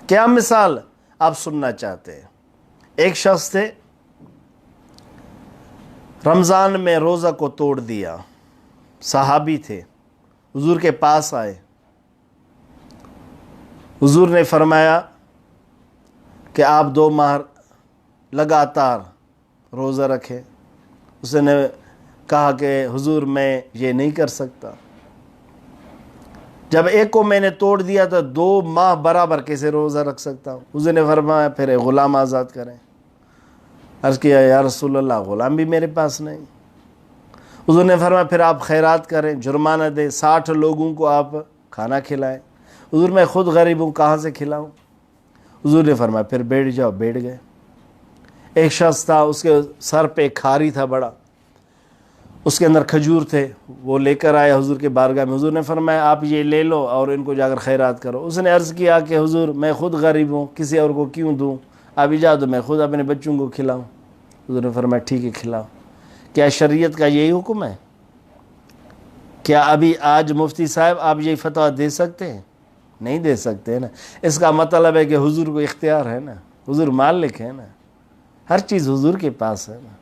کیا مثال آپ سننا چاہتے ہیں؟ ایک شخص تھے، رمضان میں روزہ کو توڑ دیا، صحابی تھے، حضور کے پاس آئے، حضور نے فرمایا کہ آپ 2 ماہ لگاتار روزہ رکھیں۔ اس نے کہا کہ حضور میں یہ نہیں کر سکتا، جب ایک کو میں نے توڑ دیا تو 2 ماہ برابر کیسے روزہ رکھ سکتا ہوں؟ حضور نے فرمایا پھر ایک غلام آزاد کریں۔ عرض کیا یا رسول اللہ غلام بھی میرے پاس نہیں۔ حضور نے فرمایا پھر آپ خیرات کریں، جرمانہ دیں، 60 لوگوں کو آپ کھانا کھلائیں۔ حضور میں خود غریب ہوں، کہاں سے کھلاؤں؟ حضور نے فرمایا پھر بیٹھ جاؤ۔ بیٹھ گئے۔ ایک شخص تھا، اس کے سر پہ ایک کھاری تھا بڑا، اس کے اندر کھجور تھے، وہ لے کر آیا حضور کے بارگاہ میں۔ حضور نے فرمایا آپ یہ لے لو اور ان کو جا کر خیرات کرو۔ اس نے عرض کیا کہ حضور میں خود غریب ہوں، کسی اور کو کیوں دوں؟ آپ اجازت میں خود اپنے بچوں کو کھلاؤں۔ حضور نے فرمایا ٹھیک ہے کھلاؤ۔ کیا شریعت کا یہی حکم ہے؟ کیا ابھی آج مفتی صاحب آپ یہ فتویٰ دے سکتے ہیں؟ نہیں دے سکتے نا۔ اس کا مطلب ہے کہ حضور کو اختیار ہے نا، حضور مالک ہے نا، ہر چیز حضور کے پاس ہے نا۔